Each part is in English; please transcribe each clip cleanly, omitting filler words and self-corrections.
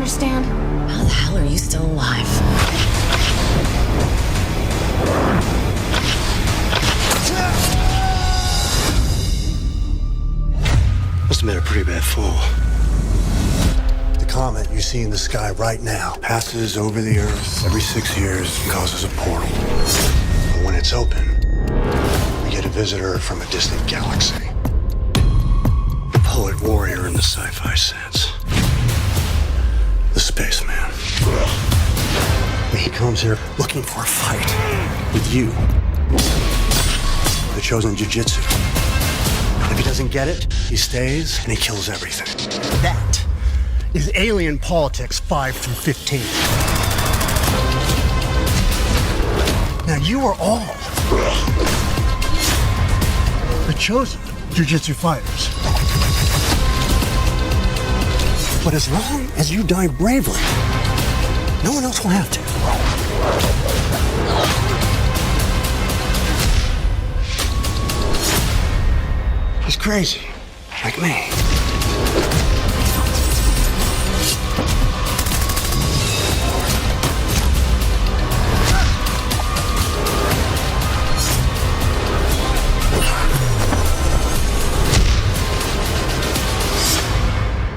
understand? How the hell are you still alive? Must have been a pretty bad fall. The comet you see in the sky right now passes over the Earth every 6 years and causes a portal. And when it's open, we get a visitor from a distant galaxy. A poet warrior in the sci-fi sense. The spaceman. He comes here looking for a fight with you. The chosen jiu-jitsu. If he doesn't get it, he stays and he kills everything. That is Alien Politics 5 through 15. Now you are all the chosen jiu-jitsu fighters. But as long as you die bravely, no one else will have to. He's crazy, like me.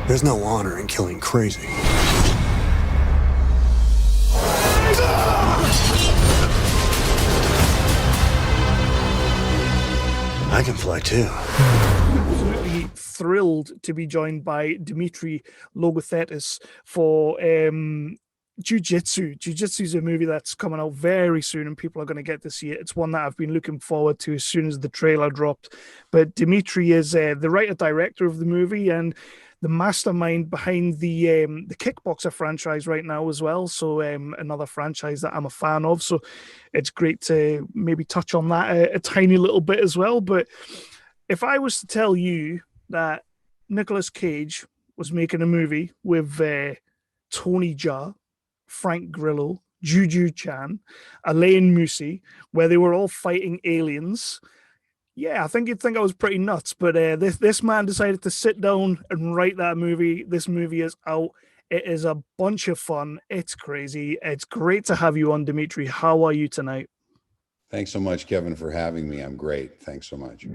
There's no honor in killing crazy. I can fly too. Absolutely thrilled to be joined by Dimitiri Logothetis for Jiu-Jitsu. Jiu-Jitsu is a movie that's coming out very soon and people are going to get to see it. It's one that I've been looking forward to as soon as the trailer dropped. But Dimitiri is the writer-director of the movie and the mastermind behind the Kickboxer franchise right now as well. So another franchise that I'm a fan of. So it's great to maybe touch on that a tiny little bit as well. But if I was to tell you that Nicolas Cage was making a movie with Tony Jaa, Frank Grillo, Juju Chan, Alain Moussi, where they were all fighting aliens, yeah, I think you'd think I was pretty nuts, but this man decided to sit down and write that movie. This movie is out. It is a bunch of fun. It's crazy. It's great to have you on, Dimitri. How are you tonight? Thanks so much, Kevin, for having me. I'm great. Thanks so much.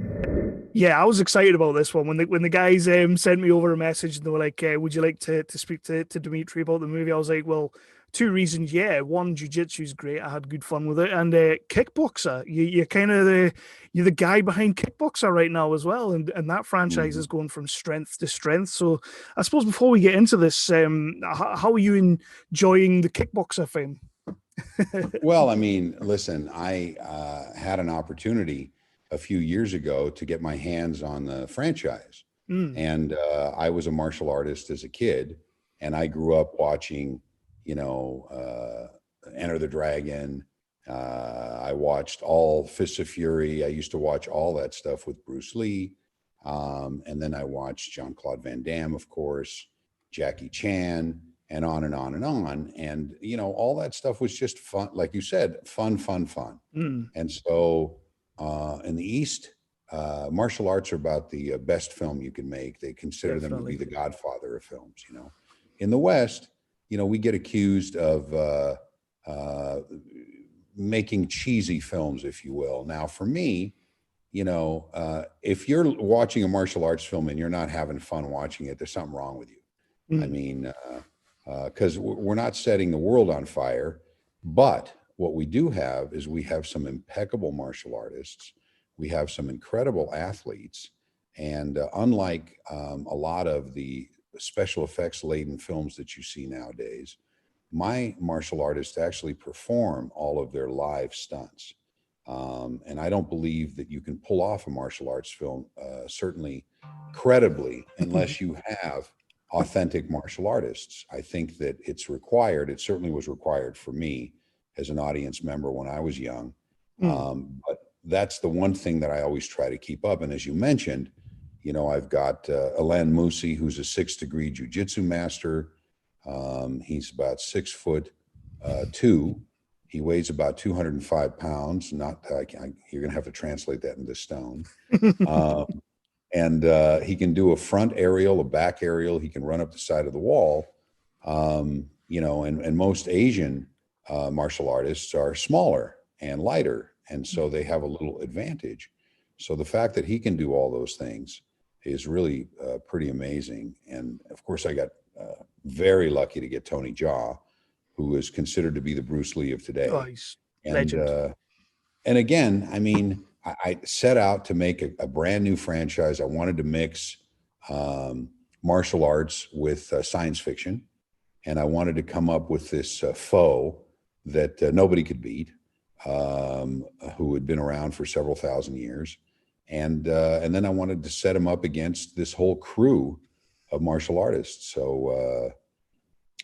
Yeah, I was excited about this one. When the guys sent me over a message and they were like, would you like to speak to Dimitri about the movie? I was like, well, two reasons. Yeah, one, jiu-jitsu is great. I had good fun with it. And Kickboxer, you're kind of you're the guy behind Kickboxer right now as well. And that franchise is going from strength to strength. So I suppose before we get into this, how are you enjoying the Kickboxer fame? Well, I mean, listen, I had an opportunity a few years ago to get my hands on the franchise. And I was a martial artist as a kid, and I grew up watching, Enter the Dragon. I watched all Fists of Fury. I used to watch all that stuff with Bruce Lee. And then I watched Jean-Claude Van Damme, of course, Jackie Chan, and on and on and on. And, all that stuff was just fun. Like you said, fun. And so in the East, martial arts are about the best film you can make. They consider them to be the godfather of films, In the West, we get accused of making cheesy films, if you will. Now, for me, if you're watching a martial arts film and you're not having fun watching it, there's something wrong with you. I mean, because we're not setting the world on fire, but what we do have is we have some impeccable martial artists. We have some incredible athletes. And unlike a lot of the special effects laden films that you see nowadays, my martial artists actually perform all of their live stunts. And I don't believe that you can pull off a martial arts film, certainly credibly, unless you have authentic martial artists. I think that it's required. It certainly was required for me as an audience member when I was young. But that's the one thing that I always try to keep up. And as you mentioned, I've got Alain Moussi, who's a 6th-degree jiu-jitsu master. He's about 6'2". He weighs about 205 pounds. You're going to have to translate that into stone. And he can do a front aerial, a back aerial. He can run up the side of the wall. You know, and most Asian martial artists are smaller and lighter, and so they have a little advantage. So the fact that he can do all those things is really pretty amazing. And of course, I got very lucky to get Tony Jaa, who is considered to be the Bruce Lee of today. Oh, he's And legend. and again, I mean, I set out to make a brand new franchise. I wanted to mix martial arts with science fiction, and I wanted to come up with this foe that nobody could beat, who had been around for several thousand years, and then I wanted to set him up against this whole crew of martial artists. So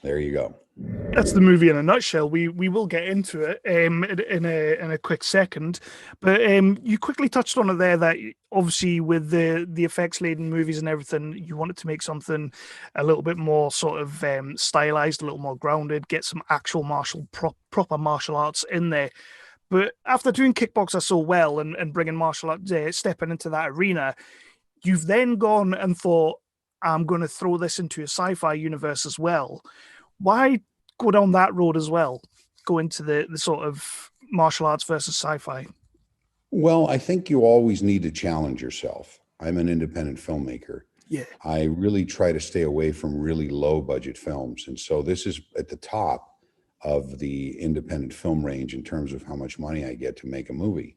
there you go. That's the movie in a nutshell. We will get into it in a quick second, but you quickly touched on it there that obviously with the effects laden movies and everything, you wanted to make something a little bit more sort of stylized, a little more grounded, get some actual proper martial arts in there. But after doing Kickboxer so well and bringing martial arts, stepping into that arena, you've then gone and thought, I'm going to throw this into a sci-fi universe as well. Why go down that road as well? Go into the sort of martial arts versus sci-fi? Well, I think you always need to challenge yourself. I'm an independent filmmaker. Yeah. I really try to stay away from really low budget films. And so this is at the top of the independent film range in terms of how much money I get to make a movie.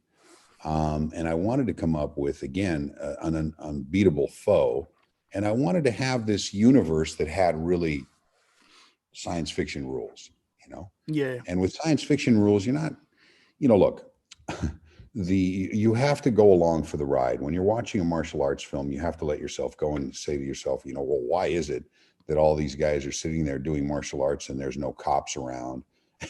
And I wanted to come up with, again, an unbeatable foe. And I wanted to have this universe that had really science fiction rules, you know? Yeah. And with science fiction rules, you're not, you know, look, you have to go along for the ride. When you're watching a martial arts film, you have to let yourself go and say to yourself, you know, well, why is it that all these guys are sitting there doing martial arts and there's no cops around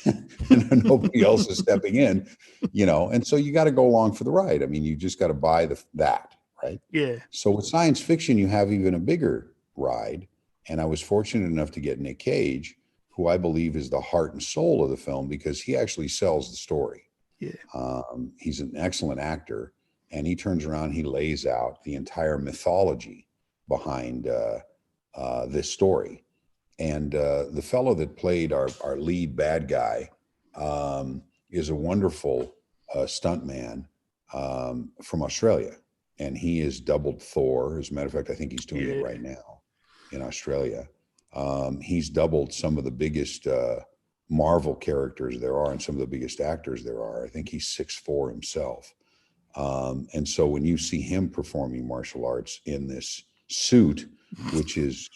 and nobody else is stepping in, you know? And so you got to go along for the ride. I mean, you just got to buy that, right? Yeah. So with science fiction, you have even a bigger ride. And I was fortunate enough to get Nic Cage, who I believe is the heart and soul of the film, because he actually sells the story. Yeah. He's an excellent actor, and he turns around, he lays out the entire mythology behind this story. And the fellow that played our lead bad guy is a wonderful stuntman from Australia. And he has doubled Thor. As a matter of fact, I think he's doing it right now in Australia. He's doubled some of the biggest Marvel characters there are and some of the biggest actors there are. I think he's 6'4" himself. And so when you see him performing martial arts in this suit, which is,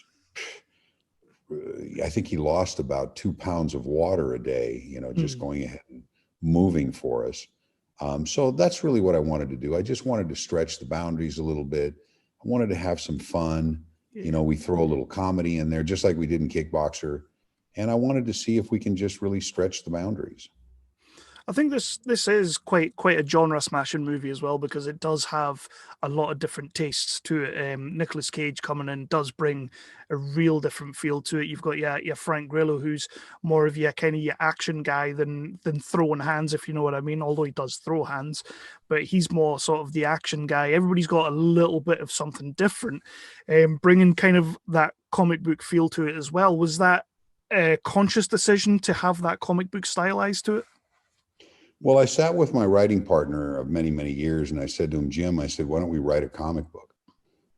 I think he lost about 2 pounds of water a day, you know, just going ahead and moving for us. So that's really what I wanted to do. I just wanted to stretch the boundaries a little bit. I wanted to have some fun. You know, we throw a little comedy in there, just like we did in Kickboxer. And I wanted to see if we can just really stretch the boundaries. I think this is quite a genre smashing movie as well, because it does have a lot of different tastes to it. Nicolas Cage coming in does bring a real different feel to it. You've got your Frank Grillo, who's more of your kind of your action guy than throwing hands, if you know what I mean. Although he does throw hands, but he's more sort of the action guy. Everybody's got a little bit of something different, bringing kind of that comic book feel to it as well. Was that a conscious decision to have that comic book stylized to it? Well, I sat with my writing partner of many, many years, and I said to him, Jim, I said, why don't we write a comic book?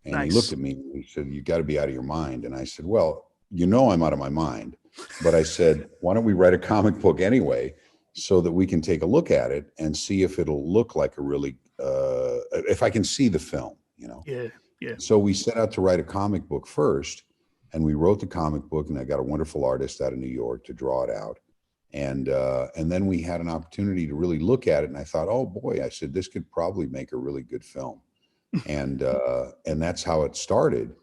And Nice. he looked at me and he said, you got to be out of your mind. And I said, well, you know, I'm out of my mind. But I said, why don't we write a comic book anyway, so that we can take a look at it and see if it'll look like a really, if I can see the film, you know? Yeah. So we set out to write a comic book first, and we wrote the comic book, and I got a wonderful artist out of New York to draw it out. And then we had an opportunity to really look at it, and I thought, oh boy, I said, this could probably make a really good film. And that's how it started.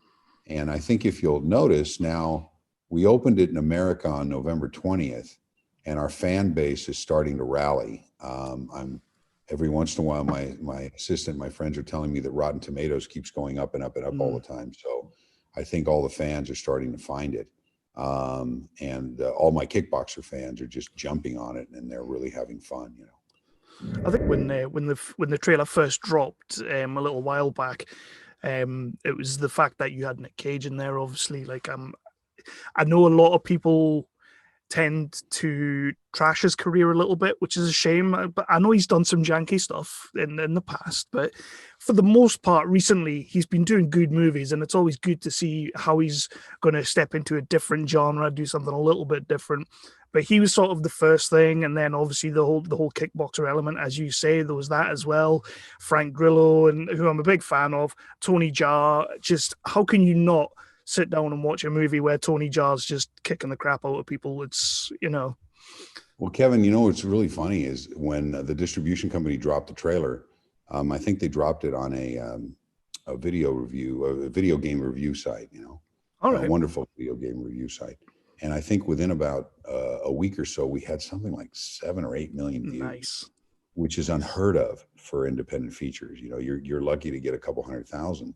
And I think if you'll notice now, we opened it in America on November 20th, and our fan base is starting to rally. Every once in a while, my assistant, my friends are telling me that Rotten Tomatoes keeps going up and up and up all the time. So I think all the fans are starting to find it. And all my Kickboxer fans are just jumping on it, and they're really having fun, you know. I think when the trailer first dropped a little while back, it was the fact that you had Nic Cage in there. Obviously, like I know a lot of people tend to trash his career a little bit, which is a shame. But I know he's done some janky stuff in the past, but for the most part, recently he's been doing good movies, and it's always good to see how he's going to step into a different genre, do something a little bit different. But he was sort of the first thing, and then obviously the whole kickboxer element, as you say, there was that as well. Frank Grillo, and who I'm a big fan of, Tony Jaa. Just how can you not sit down and watch a movie where Tony Jaa's just kicking the crap out of people? It's, you know. Well, Kevin, you know what's really funny is when the distribution company dropped the trailer, I think they dropped it on a video game review site, you know, All right. a wonderful video game review site. And I think within about a week or so, we had something like 7 or 8 million views, Nice. which is unheard of for independent features. You know, you're lucky to get a couple 100,000.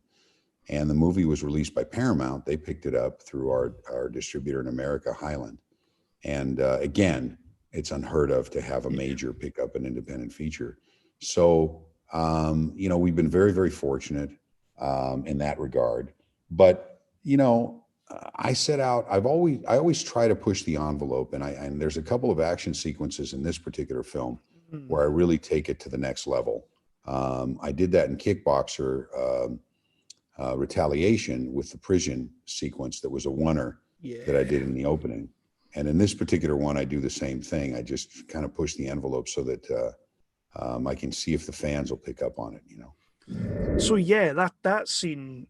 And the movie was released by Paramount. They picked it up through our distributor in America, Highland. And again, it's unheard of to have a major pick up an independent feature. So, you know, we've been very, very fortunate in that regard. But, you know, I set out, I always try to push the envelope, and there's a couple of action sequences in this particular film where I really take it to the next level. I did that in Kickboxer, Retaliation, with the prison sequence that was a oneer that I did in the opening. And in this particular one, I do the same thing. I just kind of push the envelope so that I can see if the fans will pick up on it, you know? So yeah, that scene,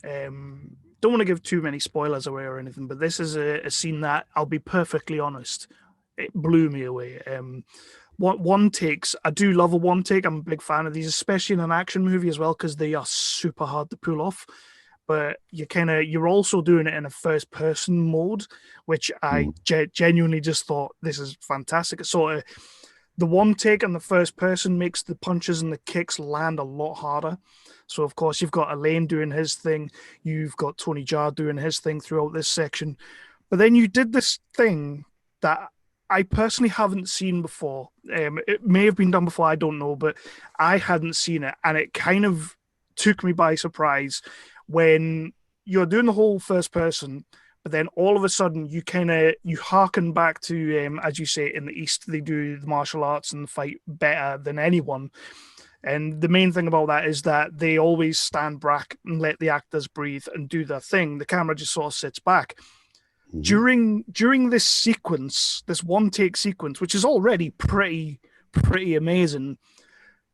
don't want to give too many spoilers away or anything, but this is a scene that, I'll be perfectly honest, it blew me away. One takes, I do love a one take. I'm a big fan of these, especially in an action movie as well, because they are super hard to pull off. But you're also doing it in a first person mode, which I genuinely just thought, this is fantastic. It's sort of the one take and the first person makes the punches and the kicks land a lot harder. So of course you've got Elaine doing his thing, you've got Tony Jaa doing his thing throughout this section, but then you did this thing that I personally haven't seen before. It may have been done before, I don't know, but I hadn't seen it, and it kind of took me by surprise when you're doing the whole first person, but then all of a sudden you harken back to, as you say, in the East, they do the martial arts and fight better than anyone. And the main thing about that is that they always stand back and let the actors breathe and do their thing. The camera just sort of sits back. During this sequence, this one take sequence, which is already pretty amazing,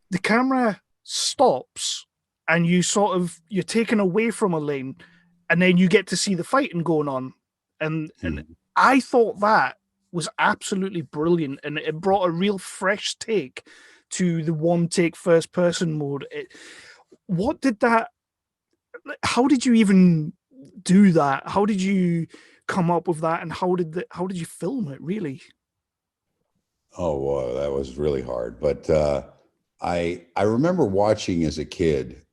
the camera stops and you're taken away from Elaine, and then you get to see the fighting going on. And I thought that was absolutely brilliant, and it brought a real fresh take to the one take first person mode. How did you even do that? How did you come up with that, and how did you film it, really? Oh, wow, that was really hard. But I remember watching as a kid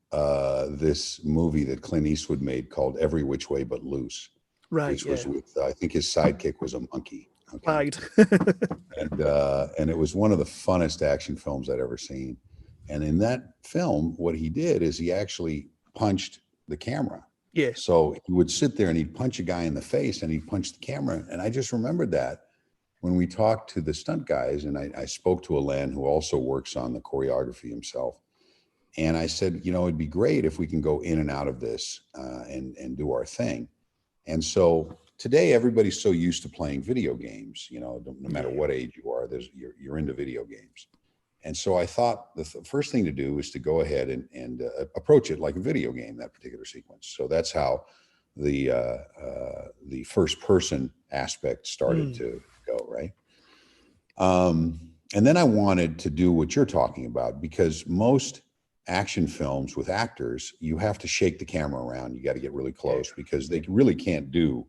this movie that Clint Eastwood made called Every Which Way But Loose, which was with, I think his sidekick was a monkey. Okay. Right. And it was one of the funnest action films I'd ever seen. And in that film, what he did is he actually punched the camera. Yeah. So he would sit there and he'd punch a guy in the face and he'd punch the camera. And I just remembered that when we talked to the stunt guys, and I spoke to Alain, who also works on the choreography himself. And I said, you know, it'd be great if we can go in and out of this and do our thing. And so today, everybody's so used to playing video games, you know, no matter what age you are, you're into video games. And so I thought the first thing to do is to go ahead and approach it like a video game, that particular sequence. So that's how the first person aspect started to go, right? And then I wanted to do what you're talking about, because most action films with actors, you have to shake the camera around. You got to get really close because they really can't do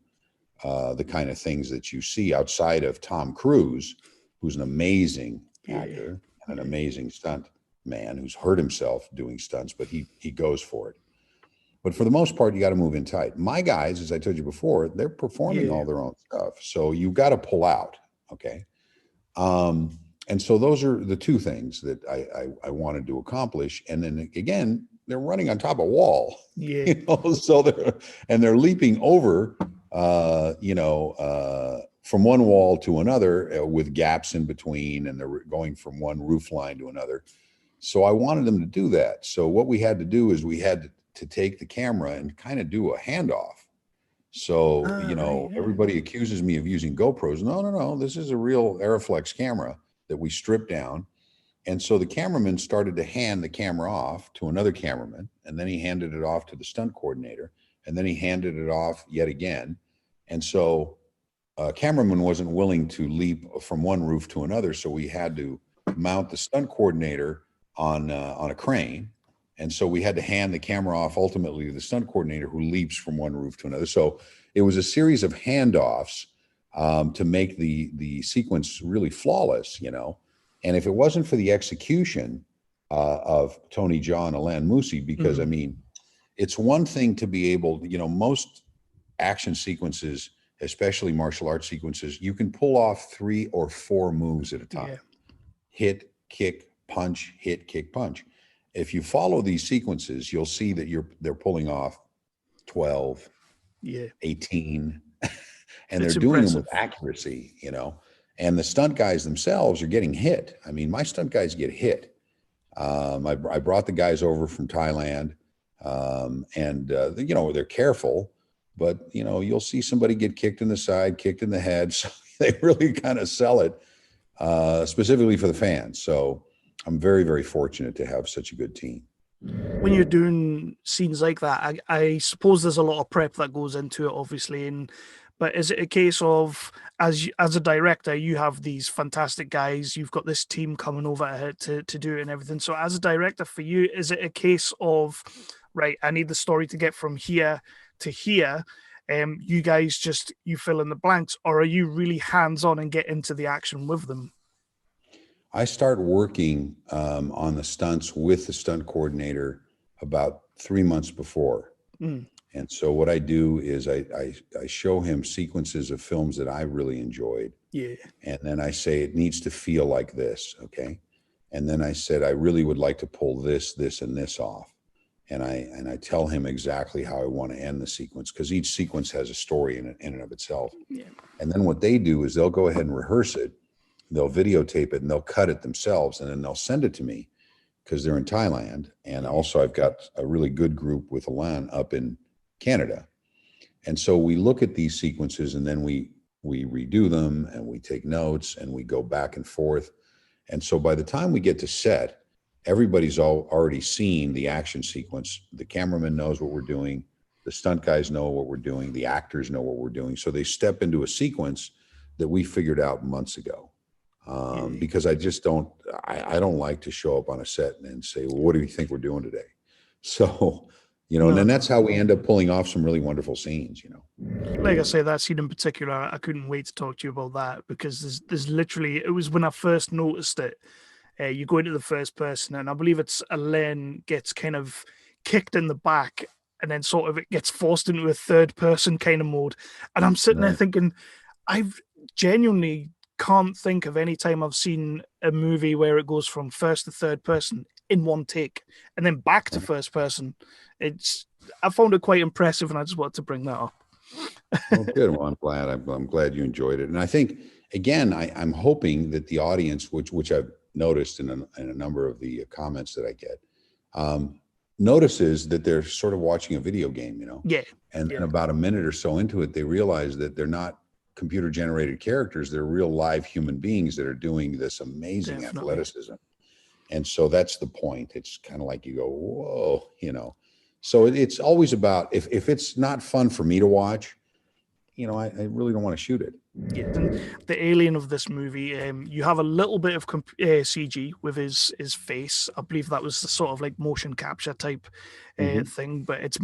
the kind of things that you see outside of Tom Cruise, who's an amazing actor and an amazing stunt man who's hurt himself doing stunts, but he goes for it. But for the most part, you got to move in tight. My guys, as I told you before, they're performing all their own stuff. So you got to pull out. Okay. And so those are the two things that I wanted to accomplish. And then again, they're running on top of a wall, you know, so they're leaping over from one wall to another with gaps in between, and they're going from one roof line to another. So I wanted them to do that. So what we had to do is we had to take the camera and kind of do a handoff. So, everybody accuses me of using GoPros. No. This is a real Aeroflex camera that we stripped down. And so the cameraman started to hand the camera off to another cameraman, and then he handed it off to the stunt coordinator, and then he handed it off yet again. And so a cameraman wasn't willing to leap from one roof to another. So we had to mount the stunt coordinator on a crane. And so we had to hand the camera off ultimately to the stunt coordinator, who leaps from one roof to another. So it was a series of handoffs to make the sequence really flawless, And if it wasn't for the execution of Tony Jaa and Alain Moussi, because I mean, it's one thing to be able, most action sequences, especially martial arts sequences, you can pull off 3 or 4 moves at a time. Yeah. Hit, kick, punch, hit, kick, punch. If you follow these sequences, you'll see that they're pulling off 12, 18, and they're doing them with accuracy, And the stunt guys themselves are getting hit. I mean, my stunt guys get hit. I brought the guys over from Thailand, and they're careful, but you'll see somebody get kicked in the side, kicked in the head. So they really kind of sell it specifically for the fans. So I'm very, very fortunate to have such a good team. When you're doing scenes like that, I suppose there's a lot of prep that goes into it, obviously. But is it a case of, as a director, you have these fantastic guys, you've got this team coming over to do it and everything. So as a director for you, is it a case of, right, I need the story to get from here to here, you guys you fill in the blanks, or are you really hands-on and get into the action with them? I start working on the stunts with the stunt coordinator about 3 months before. And so what I do is I show him sequences of films that I really enjoyed. Yeah. And then I say, it needs to feel like this. Okay. And then I said, I really would like to pull this, this, and this off. And I tell him exactly how I want to end the sequence, because each sequence has a story in and of itself. Yeah. And then what they do is they'll go ahead and rehearse it. They'll videotape it and they'll cut it themselves, and then they'll send it to me, because they're in Thailand. And also I've got a really good group with Alain up in Canada. And so we look at these sequences, and then we redo them, and we take notes, and we go back and forth. And so by the time we get to set, everybody's already seen the action sequence. The cameraman knows what we're doing. The stunt guys know what we're doing. The actors know what we're doing. So they step into a sequence that we figured out months ago. Because I just don't like to show up on a set and say, well, what do you think we're doing today? So, and then that's how we end up pulling off some really wonderful scenes, Like I say, that scene in particular, I couldn't wait to talk to you about that, because there's literally, it was when I first noticed it, you go into the first person, and I believe it's Alain gets kind of kicked in the back, and then sort of it gets forced into a third person kind of mode. And I'm sitting there thinking, I've genuinely can't think of any time I've seen a movie where it goes from first to third person in one take and then back to first person. I found it quite impressive, and I just wanted to bring that up. Well, good. Well, I'm glad you enjoyed it. And I think, again, I'm hoping that the audience, which I've noticed in a number of the comments that I get, notices that they're sort of watching a video game, Yeah. And then about a minute or so into it, they realize that they're not computer generated characters. They're real live human beings that are doing this amazing athleticism. And so that's the point. It's kind of like you go, whoa, so it's always about, if it's not fun for me to watch, I really don't want to shoot it. Yeah, the alien of this movie, you have a little bit of CG with his face. I believe that was the sort of like motion capture type thing, but it's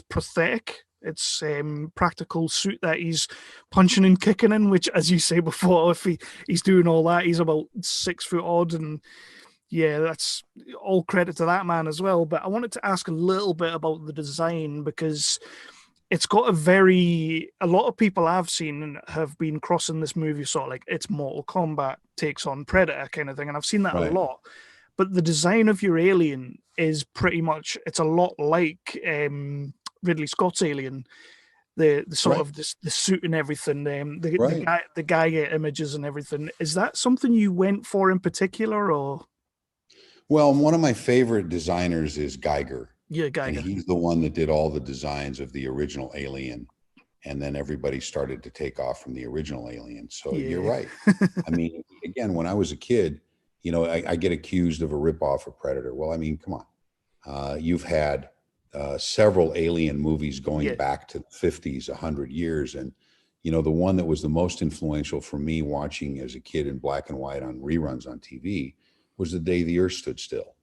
prosthetic. It's practical suit that he's punching and kicking in, which, as you say before, if he's doing all that, he's about 6 foot odd, and yeah, that's all credit to that man as well. But I wanted to ask a little bit about the design, because it's got a lot of people I've seen have been crossing this movie sort of like it's Mortal Kombat takes on Predator kind of thing, and I've seen that a lot. But the design of your alien is pretty much, it's a lot like Ridley Scott's Alien. the sort Right. of the suit and everything, Right. the guy images and everything. Is that something you went for in particular, or Well, one of my favorite designers is Geiger, yeah, and Geiger? he's the one that did all the designs of the original Alien. And then everybody started to take off from the original Alien. So you're Yeah. right. I mean, again, when I was a kid, I get accused of a ripoff of Predator. Well, I mean, come on. You've had several Alien movies going Yeah. back to the 50s, 100 years. And, the one that was the most influential for me watching as a kid in black and white on reruns on TV was The Day the Earth Stood Still.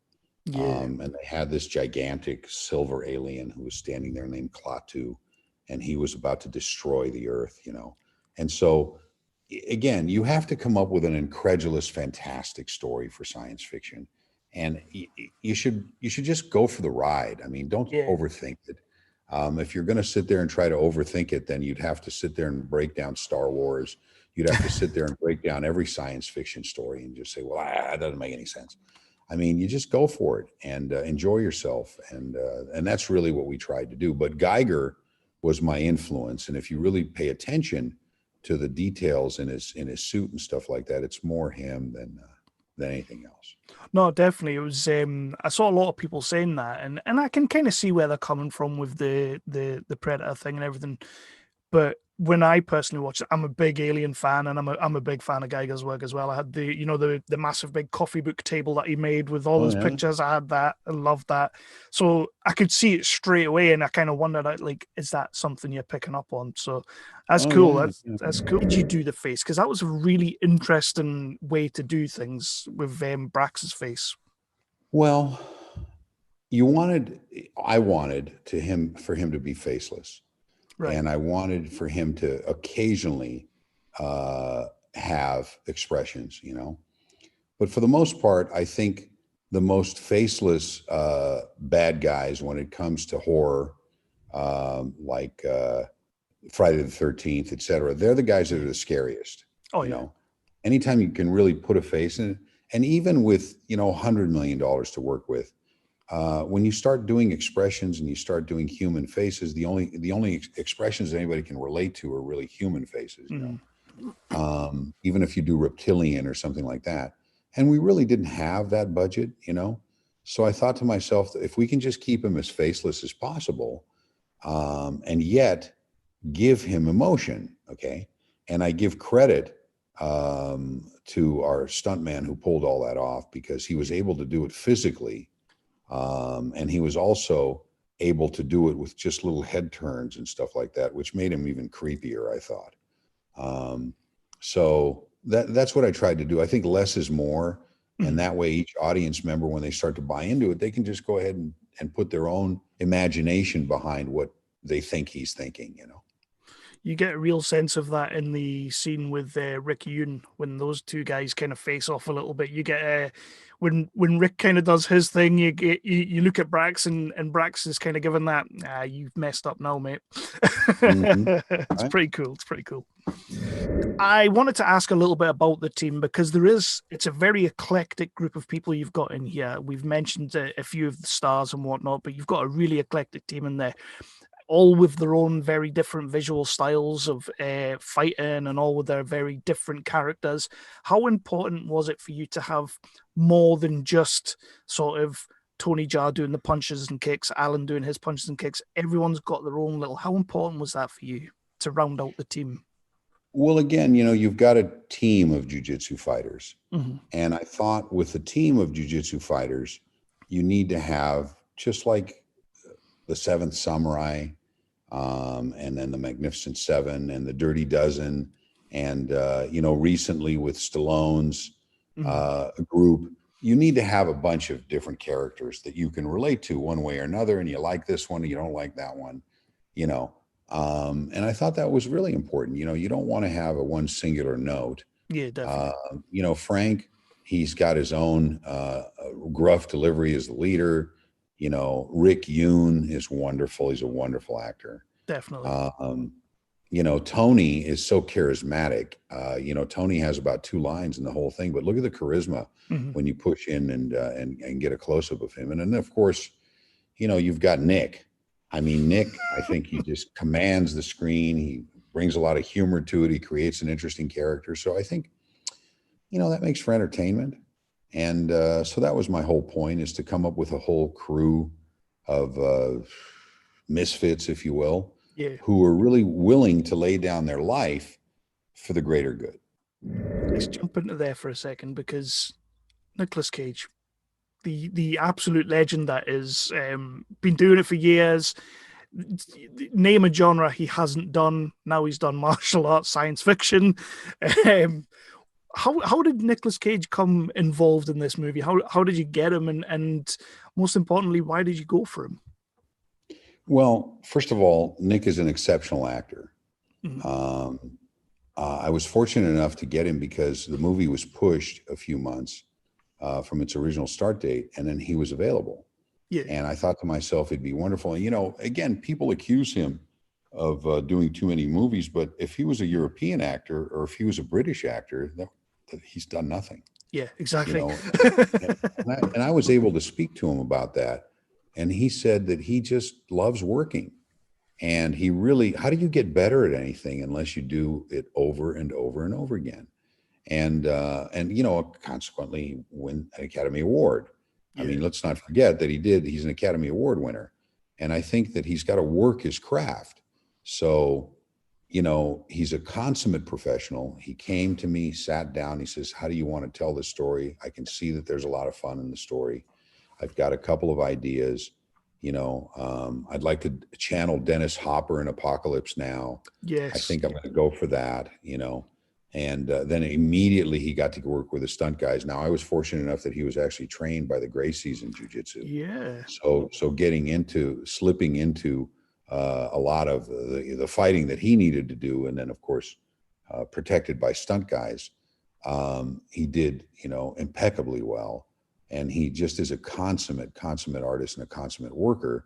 Yeah. And they had this gigantic silver alien who was standing there named Klaatu, and he was about to destroy the earth, And so, again, you have to come up with an incredulous, fantastic story for science fiction. And you should just go for the ride. I mean, don't Yeah. overthink it. If you're going to sit there and try to overthink it, then you'd have to sit there and break down Star Wars. You'd have to sit there and break down every science fiction story and just say, well, that doesn't make any sense. I mean, you just go for it and enjoy yourself. And that's really what we tried to do. But Geiger was my influence. And if you really pay attention to the details in his suit and stuff like that, it's more him than anything else. No, definitely. It was I saw a lot of people saying that, and I can kind of see where they're coming from with the Predator thing and everything. But when I personally watched it, I'm a big Alien fan, and I'm a big fan of Geiger's work as well. I had the massive big coffee book table that he made with all his Yeah. pictures. I had that. I loved that. So I could see it straight away, and I kind of wondered, like, is that something you're picking up on? So that's cool. Yeah. That's cool. Did you do the face? Because that was a really interesting way to do things with Brax's face. Well, I wanted for him to be faceless. Right. And I wanted for him to occasionally have expressions, But for the most part, I think the most faceless bad guys when it comes to horror, like Friday the 13th, et cetera, they're the guys that are the scariest. Oh, yeah. Anytime you can really put a face in it, and even with, $100 million to work with, when you start doing expressions and you start doing human faces, the only expressions that anybody can relate to are really human faces, even if you do reptilian or something like that. And we really didn't have that budget, So I thought to myself that if we can just keep him as faceless as possible, and yet give him emotion, okay? And I give credit to our stuntman who pulled all that off, because he was able to do it physically. And he was also able to do it with just little head turns and stuff like that, which made him even creepier, I thought. So that's what I tried to do. I think less is more. And that way each audience member, when they start to buy into it, they can just go ahead and put their own imagination behind what they think he's thinking, You get a real sense of that in the scene with Rick Yoon, when those two guys kind of face off a little bit. You get when Rick kind of does his thing, you look at Brax, and Brax is kind of given that, you've messed up now, mate. It's Right. pretty cool. It's pretty cool. I wanted to ask a little bit about the team, because it's a very eclectic group of people you've got in here. We've mentioned a few of the stars and whatnot, but you've got a really eclectic team in there, all with their own very different visual styles of fighting, and all with their very different characters. How important was it for you to have more than just sort of Tony Jaa doing the punches and kicks, Alan doing his punches and kicks? Everyone's got their own little... How important was that for you to round out the team? Well, again, you've got a team of jiu-jitsu fighters. Mm-hmm. And I thought with a team of jiu-jitsu fighters, you need to have, just like the Seventh Samurai, and then the Magnificent Seven and the Dirty Dozen, and recently with Stallone's group, you need to have a bunch of different characters that you can relate to one way or another, and you like this one, and you don't like that one, and I thought that was really important. You don't want to have a one singular note. Yeah, definitely. Frank, he's got his own gruff delivery as the leader. Rick Yoon is wonderful. He's a wonderful actor. Definitely. Tony is so charismatic. Tony has about 2 lines in the whole thing, but look at the charisma when you push in and get a close up of him. And then of course, you've got Nick. I mean, Nick, I think he just commands the screen. He brings a lot of humor to it. He creates an interesting character. So I think, that makes for entertainment. And so that was my whole point, is to come up with a whole crew of misfits, if you will, who are really willing to lay down their life for the greater good. Let's jump into there for a second, because Nicolas Cage, the absolute legend that is, been doing it for years. Name a genre he hasn't done. Now he's done martial arts, science fiction. How did Nicolas Cage come involved in this movie? How did you get him, and most importantly, why did you go for him? Well, first of all, Nick is an exceptional actor. I was fortunate enough to get him because the movie was pushed a few months from its original start date, and then he was available. Yeah. And I thought to myself, it'd be wonderful. And, again, people accuse him of doing too many movies, but if he was a European actor or if he was a British actor, he's done nothing. Yeah, exactly. And I was able to speak to him about that. And he said that he just loves working. And he really, how do you get better at anything unless you do it over and over and over again? And consequently win an Academy Award. I mean, let's not forget that he's an Academy Award winner. And I think that he's got to work his craft. So, he's a consummate professional. He came to me, sat down, he says, how do you want to tell this story? I can see that there's a lot of fun in the story. I've got a couple of ideas. I'd like to channel Dennis Hopper in Apocalypse Now. Yes. I think I'm going to go for that, And then immediately he got to work with the stunt guys. Now, I was fortunate enough that he was actually trained by the Gracies in jiu-jitsu. Yeah. So slipping into a lot of the fighting that he needed to do, and then of course protected by stunt guys, he did impeccably well. And he just is a consummate artist and a consummate worker,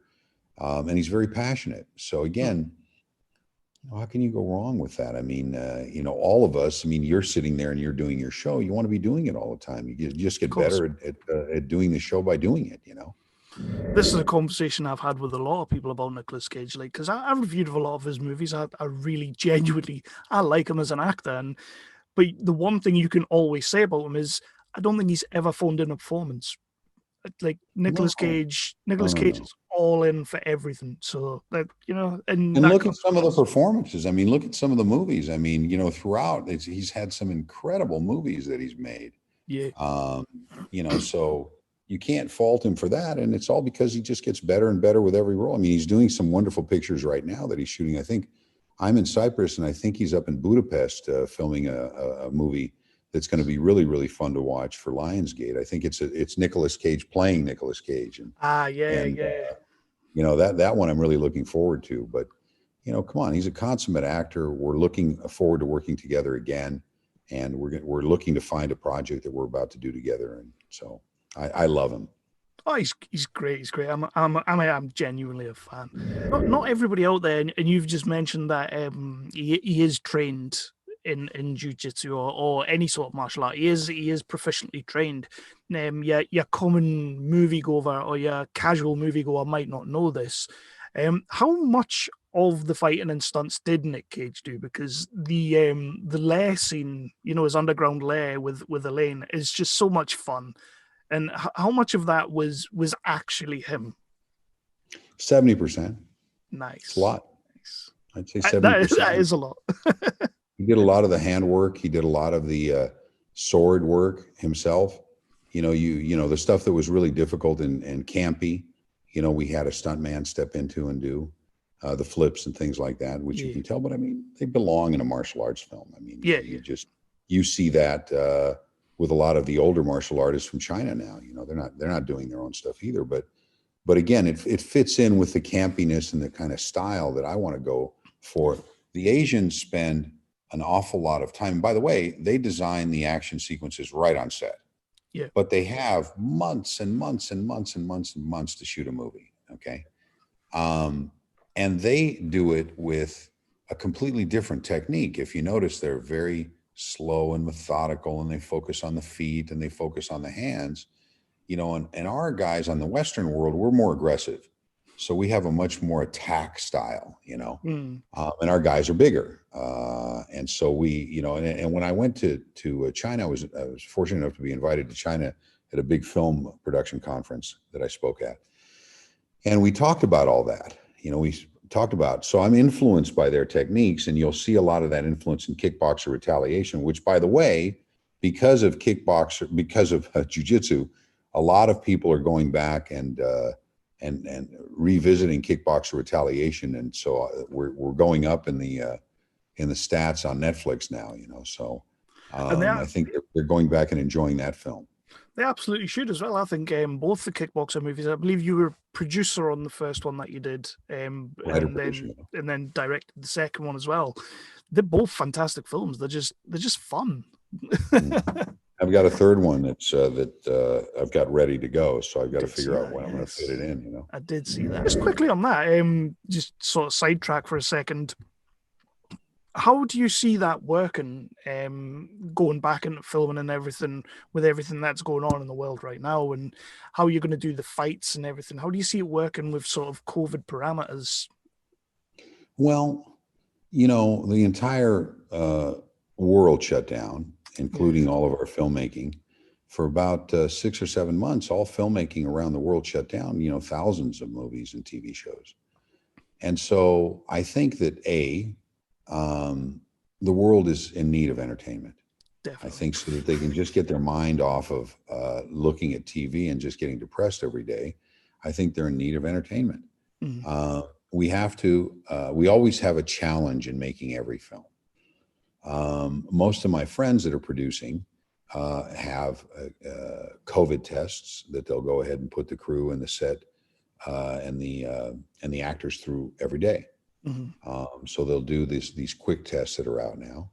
and he's very passionate. So again, how can you go wrong with that? I mean, all of us, you're sitting there and you're doing your show. You want to be doing it all the time. You just get better at doing the show by doing it, This is a conversation I've had with a lot of people about Nicolas Cage, because I've reviewed a lot of his movies. I really genuinely, I like him as an actor. But the one thing you can always say about him is, I don't think he's ever phoned in a performance. Like Nicolas Cage is all in for everything. So and look at some of the performances. Look at some of the movies. Throughout, he's had some incredible movies that he's made. Yeah. So you can't fault him for that, and it's all because he just gets better and better with every role. He's doing some wonderful pictures right now that he's shooting. I think I'm in Cyprus, and I think he's up in Budapest filming a movie that's going to be really, really fun to watch for Lionsgate. I think it's Nicolas Cage playing Nicolas Cage. That one I'm really looking forward to. But, come on, he's a consummate actor. We're looking forward to working together again, and we're looking to find a project that we're about to do together. And so I love him. Oh, he's great. He's great. I'm genuinely a fan. Not everybody out there, and you've just mentioned that he is trained in jiu-jitsu or any sort of martial art. He is proficiently trained. Your common moviegoer or your casual moviegoer might not know this. How much of the fighting and stunts did Nic Cage do? Because the lair scene, his underground lair with Elaine, is just so much fun. And how much of that was actually him? 70%. Nice. It's a lot. Nice. I'd say 70%. That is a lot. He did a lot of the handwork. He did a lot of the sword work himself. The stuff that was really difficult and campy, we had a stuntman step into and do the flips and things like that, which you can tell. But they belong in a martial arts film. You see that with a lot of the older martial artists from China now. They're not doing their own stuff either. But again, it fits in with the campiness and the kind of style that I want to go for. The Asians spend an awful lot of time. By the way, they design the action sequences right on set. Yeah. But they have months and months and months and months and months to shoot a movie. Okay. And they do it with a completely different technique. If you notice, they're very slow and methodical, and they focus on the feet and they focus on the hands, and our guys on the Western world, we're more aggressive. So we have a much more attack style, Mm. And our guys are bigger. And so we, and when I went to China, I was fortunate enough to be invited to China at a big film production conference that I spoke at. And we talked about all that, we talked about, so I'm influenced by their techniques, and you'll see a lot of that influence in Kickboxer Retaliation, which, by the way, because of jiu-jitsu, a lot of people are going back and revisiting Kickboxer Retaliation. And so we're going up in the stats on Netflix now, so I think they're going back and enjoying that film. They absolutely should as well. I think both the Kickboxer movies, I believe you were producer on the first one that you did, and then directed the second one as well. They're both fantastic films. They're just fun. I've got a third one that I've got ready to go, so I've got to figure out when I'm going to fit it in. I did see that. Just quickly on that, just sort of sidetrack for a second. How do you see that working, going back into filming and everything, with everything that's going on in the world right now, and how you're going to do the fights and everything? How do you see it working with sort of COVID parameters? Well, the entire world shut down, including all of our filmmaking, for about 6 or 7 months. All filmmaking around the world shut down, thousands of movies and TV shows. And so I think that the world is in need of entertainment. Definitely. I think so that they can just get their mind off of looking at TV and just getting depressed every day. I think they're in need of entertainment. Mm-hmm. We always have a challenge in making every film. Most of my friends that are producing have COVID tests that they'll go ahead and put the crew and the set and the actors through every day. Mm-hmm. So they'll do these quick tests that are out now.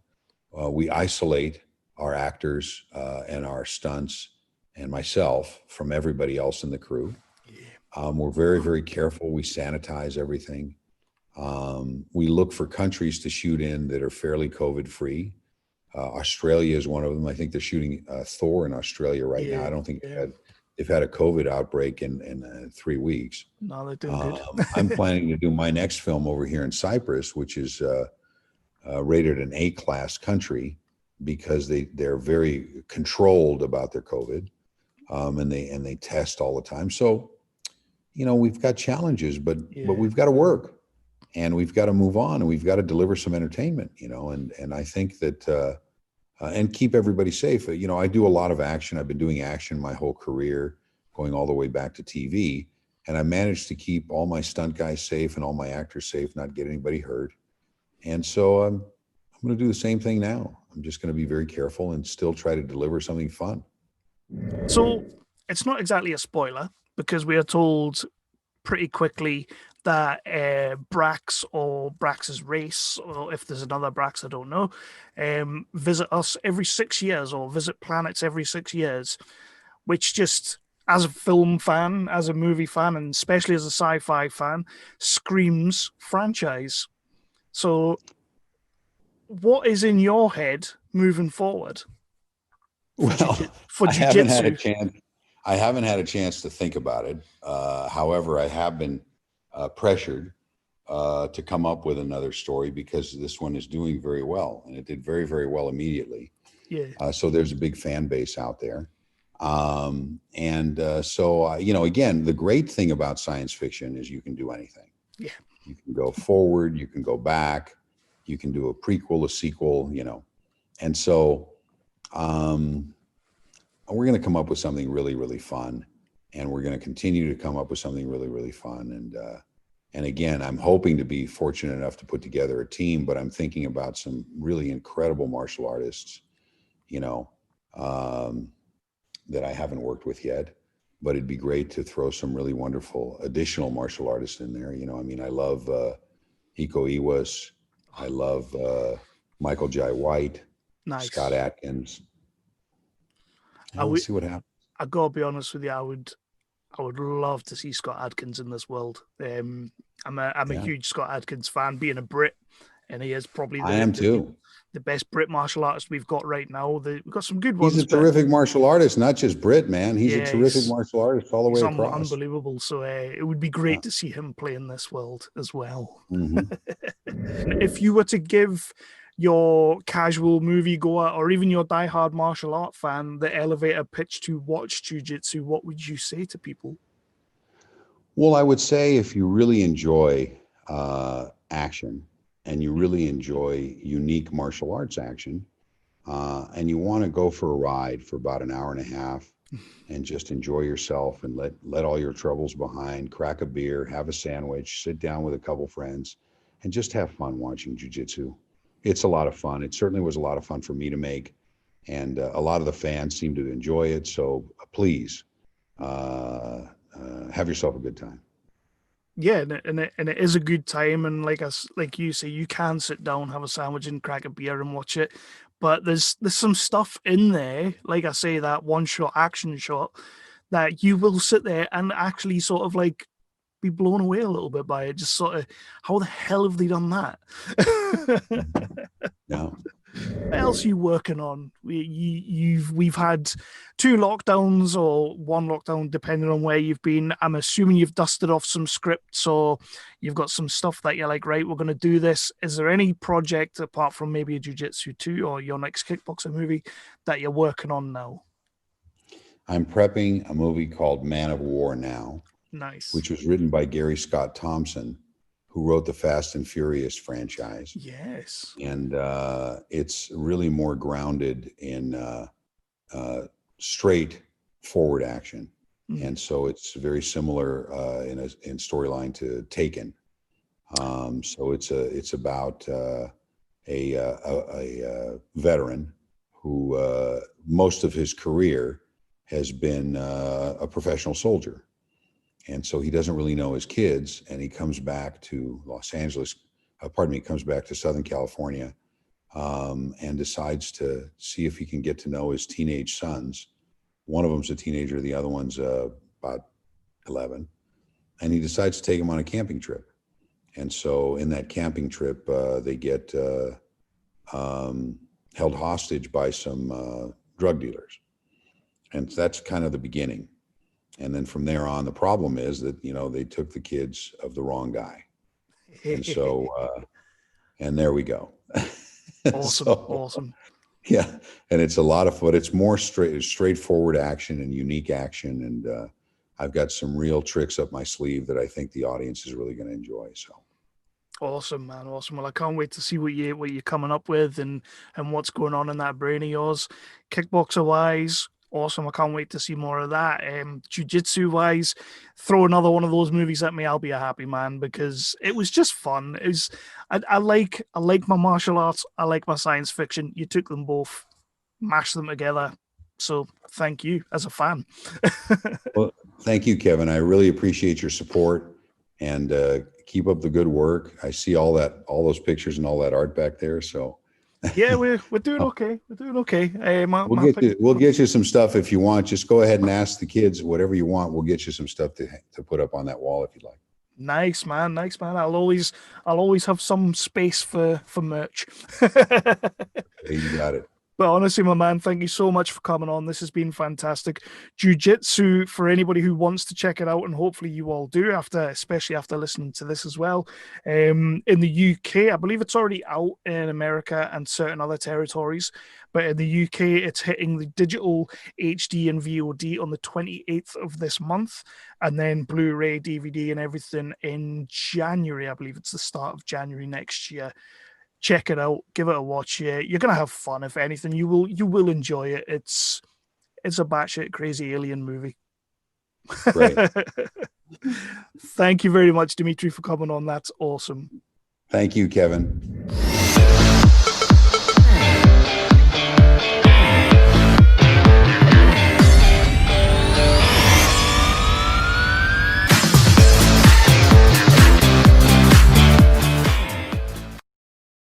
We isolate our actors and our stunts and myself from everybody else in the crew. Yeah. We're very, very careful. We sanitize everything. We look for countries to shoot in that are fairly COVID-free. Australia is one of them. I think they're shooting Thor in Australia right now. I don't think they've had a COVID outbreak in 3 weeks. No, they're doing good. I'm planning to do my next film over here in Cyprus, which is rated an A-class country, because they're very controlled about their COVID, and they test all the time. So, we've got challenges, but we've got to work, and we've got to move on, and we've got to deliver some entertainment, and I think that and keep everybody safe. I do a lot of action. I've been doing action my whole career, going all the way back to TV. And I managed to keep all my stunt guys safe and all my actors safe, not get anybody hurt. And so I'm going to do the same thing now. I'm just going to be very careful and still try to deliver something fun. So it's not exactly a spoiler, because we are told pretty quickly that Brax or Brax's race, or if there's another Brax, I don't know, visit us every 6 years, or visit planets every 6 years, which just, as a film fan, as a movie fan, and especially as a sci-fi fan, screams franchise. So what is in your head moving forward? For jiu-jitsu? I haven't had a chance to think about it. However, I have been pressured to come up with another story, because this one is doing very well, and it did very, very well immediately. Yeah. So there's a big fan base out there. So again, the great thing about science fiction is you can do anything. Yeah. You can go forward, you can go back, you can do a prequel, a sequel, and so we're going to come up with something really, really fun, and we're going to continue to come up with something really, really fun. And again, I'm hoping to be fortunate enough to put together a team, but I'm thinking about some really incredible martial artists, that I haven't worked with yet, but it'd be great to throw some really wonderful additional martial artists in there. I love Iko Iwas. I love Michael Jai White, nice. Scott Adkins. We'll see what happens. I gotta be honest with you, I would love to see Scott Adkins in this world. I'm a huge Scott Adkins fan, being a Brit. and he is probably I am too. The best Brit martial artist we've got right now. We've got some good ones. He's a terrific martial artist, not just Brit, man. He's a terrific martial artist all the way across. Unbelievable. So it would be great to see him play in this world as well. If you were to give your casual moviegoer or even your diehard martial art fan the elevator pitch to watch jiu-jitsu, what would you say to people? Well, I would say if you really enjoy action and you really enjoy unique martial arts action, and you want to go for a ride for about an hour and a half and just enjoy yourself and let all your troubles behind, crack a beer, have a sandwich, sit down with a couple friends, and just have fun watching jiu-jitsu. It's a lot of fun. It certainly was a lot of fun for me to make, and a lot of the fans seem to enjoy it. So please have yourself a good time. Yeah, and it is a good time, and like you say, you can sit down, have a sandwich, and crack a beer and watch it. But there's some stuff in there, like I say, that one shot action shot, that you will sit there and actually sort of like be blown away a little bit by it. Just sort of, how the hell have they done that? Yeah. What else are you working on? We've had 2 lockdowns or 1 lockdown, depending on where you've been. I'm assuming you've dusted off some scripts, or you've got some stuff that you're like, right, we're going to do this. Is there any project apart from maybe a Jiu-Jitsu 2 or your next kickboxer movie that you're working on now? I'm prepping a movie called Man of War now. Nice. Which was written by Gary Scott Thompson, who wrote the Fast and Furious franchise. Yes. And it's really more grounded in straight forward action. And so it's very similar in storyline to Taken. So it's about a veteran who most of his career has been a professional soldier. And so he doesn't really know his kids, and he comes back to comes back to Southern California, and decides to see if he can get to know his teenage sons. One of them's a teenager, the other one's about 11. And he decides to take them on a camping trip. And so in that camping trip, they get held hostage by some drug dealers. And that's kind of the beginning. And then from there on, the problem is that, they took the kids of the wrong guy. And so, and there we go. Awesome. Awesome. Yeah. And it's a lot of fun. It's more straightforward action and unique action. And I've got some real tricks up my sleeve that I think the audience is really going to enjoy. So. Awesome, man. Awesome. Well, I can't wait to see what you're coming up with and what's going on in that brain of yours. Kickboxer wise, awesome. I can't wait to see more of that. Jiu-jitsu wise, throw another one of those movies at me. I'll be a happy man, because it was just fun. I like my martial arts. I like my science fiction. You took them both, mashed them together. So thank you as a fan. Well, thank you, Kevin. I really appreciate your support, and keep up the good work. I see all those pictures and all that art back there. So yeah, we're doing okay. We're doing okay. We'll get you some stuff if you want. Just go ahead and ask the kids whatever you want. We'll get you some stuff to put up on that wall if you'd like. Nice, man. Nice, man. I'll always have some space for merch. You got it. But honestly, my man, thank you so much for coming on. This has been fantastic. Jiu-Jitsu, for anybody who wants to check it out, and hopefully you all do, especially after listening to this as well. In the UK, I believe it's already out in America and certain other territories. But in the UK, it's hitting the digital HD and VOD on the 28th of this month. And then Blu-ray, DVD, and everything in January. I believe it's the start of January next year. Check it out, give it a watch. Yeah, you're gonna have fun. If anything, you will enjoy it. It's a batshit crazy alien movie. Great. Thank you very much, Dimitri, for coming on. That's awesome. Thank you, Kevin.